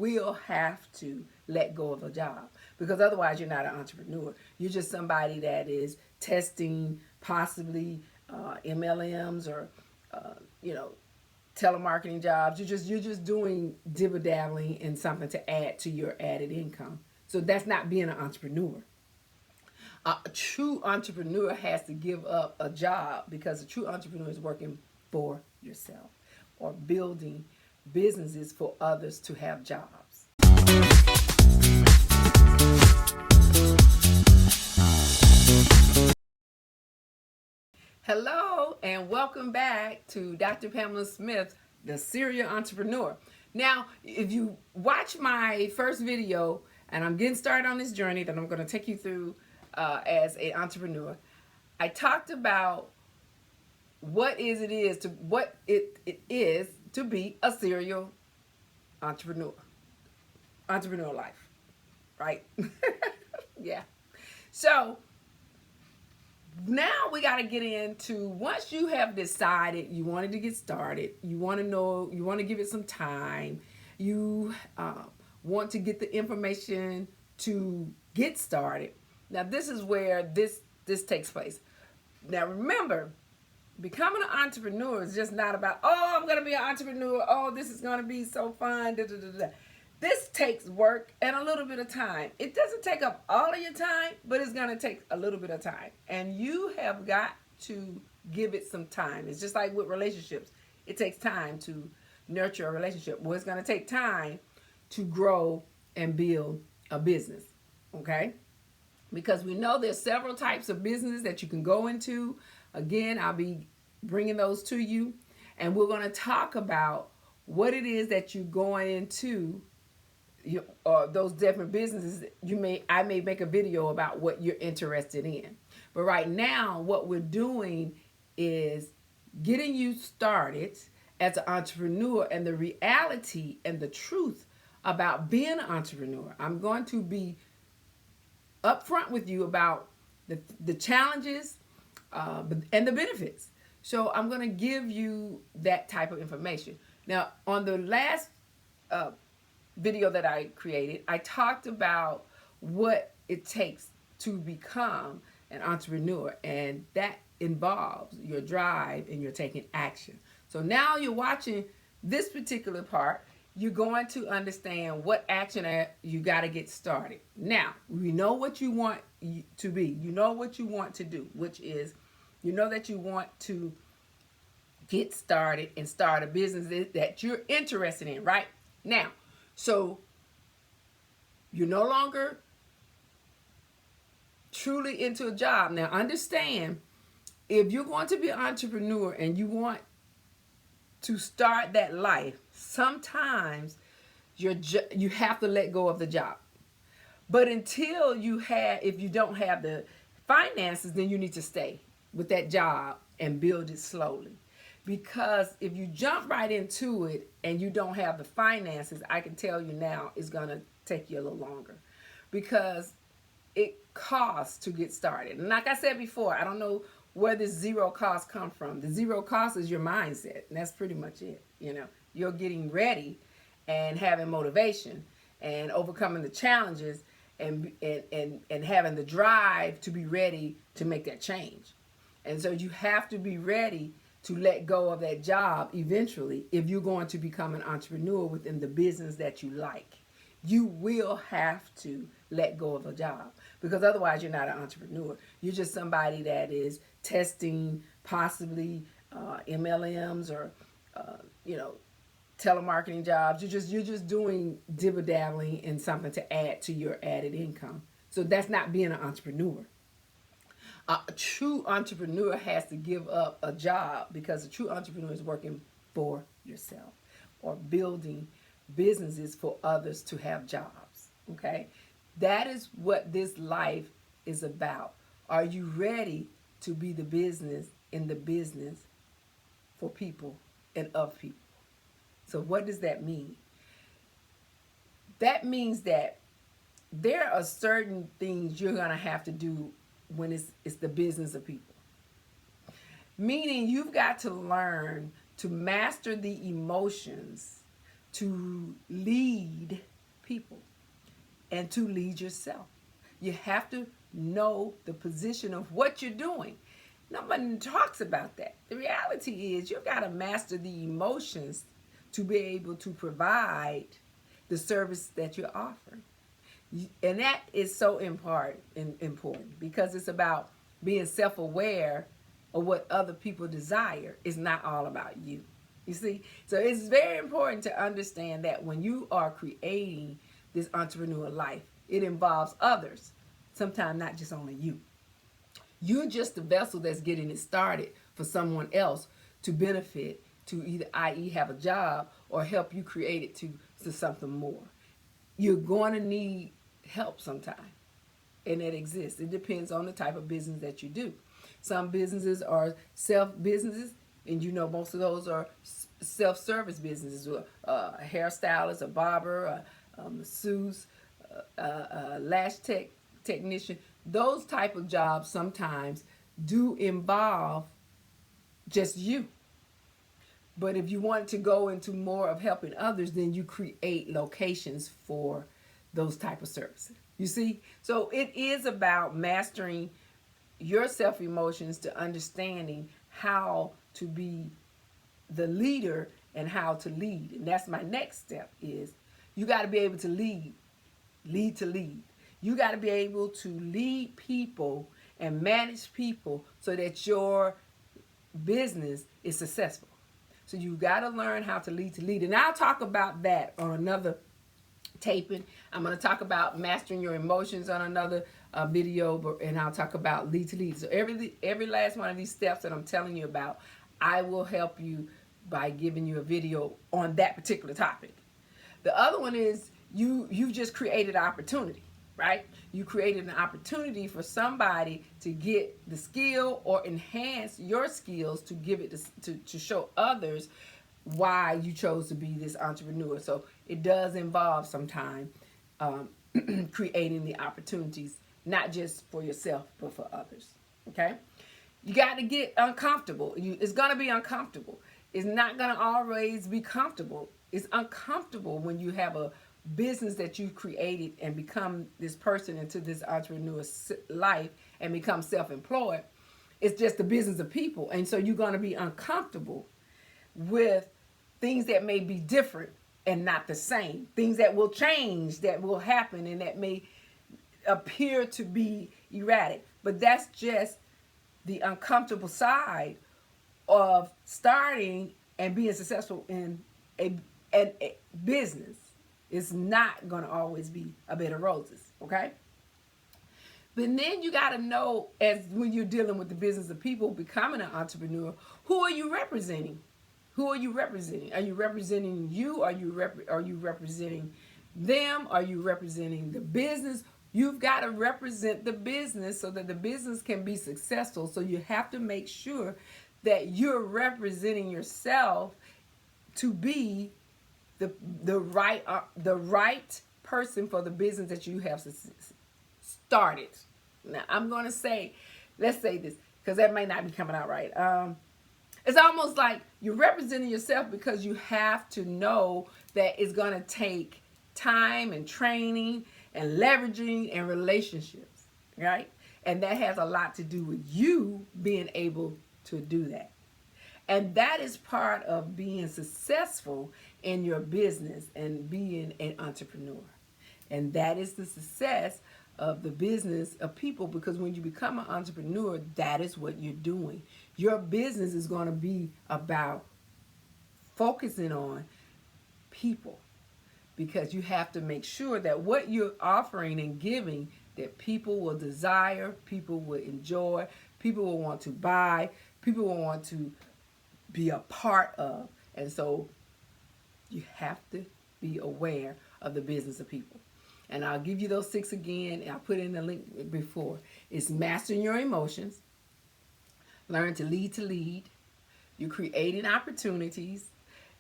will have to let go of a job, because otherwise you're not an entrepreneur. You're just somebody that is testing possibly MLMs or you know, telemarketing jobs. You're just doing dibber dabbling in something to add to your added income. So that's not being an entrepreneur. A true entrepreneur has to give up a job, because a true entrepreneur is working for yourself or building businesses for others to have jobs. Hello and welcome back to Dr. Pamela Smith, the Serial Entrepreneur. Now, if you watch my first video, and I'm getting started on this journey that I'm going to take you through as an entrepreneur, I talked about what it is to be a serial entrepreneur life, right? Yeah. So now we got to get into, once you have decided you wanted to get started, you want to give it some time, you want to get the information to get started. Now this is where this takes place. Now remember, becoming an entrepreneur is just not about, oh, I'm going to be an entrepreneur, oh, this is going to be so fun, da, da, da, da. This takes work and a little bit of time. It doesn't take up all of your time, but it's going to take a little bit of time. And you have got to give it some time. It's just like with relationships. It takes time to nurture a relationship. Well, it's going to take time to grow and build a business, okay? Because we know there's several types of business that you can go into. Again, I'll be bringing those to you. And we're going to talk about what it is that you're going into, those different businesses. I may make a video about what you're interested in. But right now, what we're doing is getting you started as an entrepreneur, and the reality and the truth about being an entrepreneur. I'm going to be upfront with you about the challenges and the benefits. So I'm going to give you that type of information. Now, on the last video that I created, I talked about what it takes to become an entrepreneur, and that involves your drive and you're taking action. So now you're watching this particular part, you're going to understand what action you got to get started. Now, we know what you want to be. You know what you want to do, which is, you know that you want to get started and start a business that you're interested in, right? Now, so you're no longer truly into a job. Now, understand, if you're going to be an entrepreneur and you want to start that life, sometimes you have to let go of the job. But until if you don't have the finances, then you need to stay with that job and build it slowly. Because if you jump right into it and you don't have the finances, I can tell you now, it's going to take you a little longer, because it costs to get started. And like I said before, I don't know where this zero cost come from. The zero cost is your mindset, and that's pretty much it. You're getting ready and having motivation and overcoming the challenges and having the drive to be ready to make that change. And so you have to be ready to let go of that job eventually if you're going to become an entrepreneur within the business that you like. You will have to let go of a job, because otherwise you're not an entrepreneur. You're just somebody that is testing possibly MLMs or telemarketing jobs. You're just doing dibber dabbling in something to add to your added income. So that's not being an entrepreneur. A true entrepreneur has to give up a job, because a true entrepreneur is working for yourself or building businesses for others to have jobs. Okay? That is what this life is about. Are you ready to be the business in the business for people and of people? So what does that mean? That means that there are certain things you're going to have to do when it's the business of people. Meaning you've got to learn to master the emotions, to lead and to lead yourself. You have to know the position of what you're doing. Nobody talks about that. The reality is you've got to master the emotions to be able to provide the service that you're offering. And that is so important because it's about being self-aware of what other people desire. It's not all about you. You see? So it's very important to understand that when you are creating this entrepreneurial life, it involves others, sometimes not just only you. You're just the vessel that's getting it started for someone else to benefit, to either, i.e., have a job or help you create it to something more. You're going to need help sometime, and it exists. It depends on the type of business that you do. Some businesses are self-businesses, and you know most of those are self-service businesses. A hairstylist, a barber, a masseuse, a lash technician. Those type of jobs sometimes do involve just you. But if you want to go into more of helping others, then you create locations for those type of services. You see? So it is about mastering your self-emotions to understanding how to be the leader and how to lead. And that's my next step is you got to be able to lead to lead. You got to be able to lead people and manage people so that your business is successful. So you got to learn how to lead. And I'll talk about that on another taping. I'm going to talk about mastering your emotions on another video, and I'll talk about lead to lead. So every last one of these steps that I'm telling you about, I will help you by giving you a video on that particular topic. The other one is you've just created opportunity, right? You created an opportunity for somebody to get the skill or enhance your skills to give it to show others why you chose to be this entrepreneur. So it does involve sometimes creating the opportunities, not just for yourself, but for others, okay? You got to get uncomfortable. It's going to be uncomfortable. It's not going to always be comfortable. It's uncomfortable when you have a business that you created and become this person into this entrepreneur life and become self-employed. It's just the business of people. And so you're going to be uncomfortable with things that may be different and not the same. Things that will change, that will happen, and that may appear to be erratic. But that's just the uncomfortable side of starting and being successful in a business. It's not going to always be a bed of roses, okay? But then you got to know, as when you're dealing with the business of people, becoming an entrepreneur, who are you representing? Who are you representing? Are you representing you? Are you representing them? Are you representing the business? You've got to represent the business so that the business can be successful. So you have to make sure that you're representing yourself to be the right person for the business that you have started. Now I'm going to say, let's say this because that may not be coming out right. It's almost like you're representing yourself because you have to know that it's going to take time and training and leveraging and relationships, right? And that has a lot to do with you being able to do that. And that is part of being successful in your business and being an entrepreneur. And that is the success of the business of people, because when you become an entrepreneur, that is what you're doing. Your business is going to be about focusing on people, because you have to make sure that what you're offering and giving, that people will desire, people will enjoy, people will want to buy, people will want to be a part of. And so you have to be aware of the business of people. And I'll give you those 6 again. I'll put in the link before. It's mastering your emotions, learn to lead. You're creating opportunities.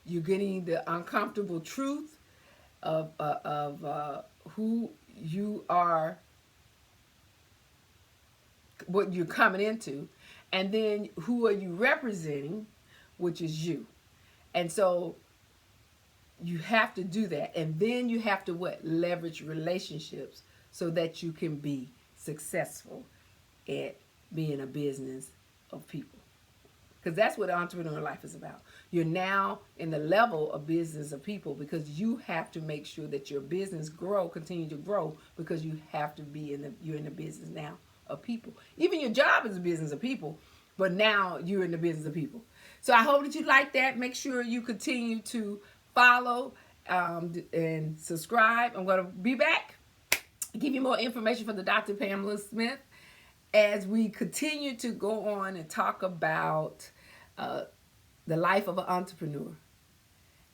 You're getting the uncomfortable truth of who you are, what you're coming into, and then who are you representing, which is you. And so you have to do that. And then you have to what? Leverage relationships so that you can be successful at being a business of people. Because that's what entrepreneurial life is about. You're now in the level of business of people because you have to make sure that your business continue to grow, because you have to be you're in the business now of people. Even your job is a business of people, but now you're in the business of people. So I hope that you like that. Make sure you continue to follow and subscribe. I'm going to be back, give you more information from the Dr. Pamela Smith as we continue to go on and talk about the life of an entrepreneur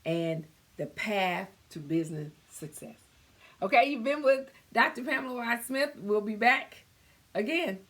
and the path to business success. Okay, you've been with Dr. Pamela Y. Smith. We'll be back again.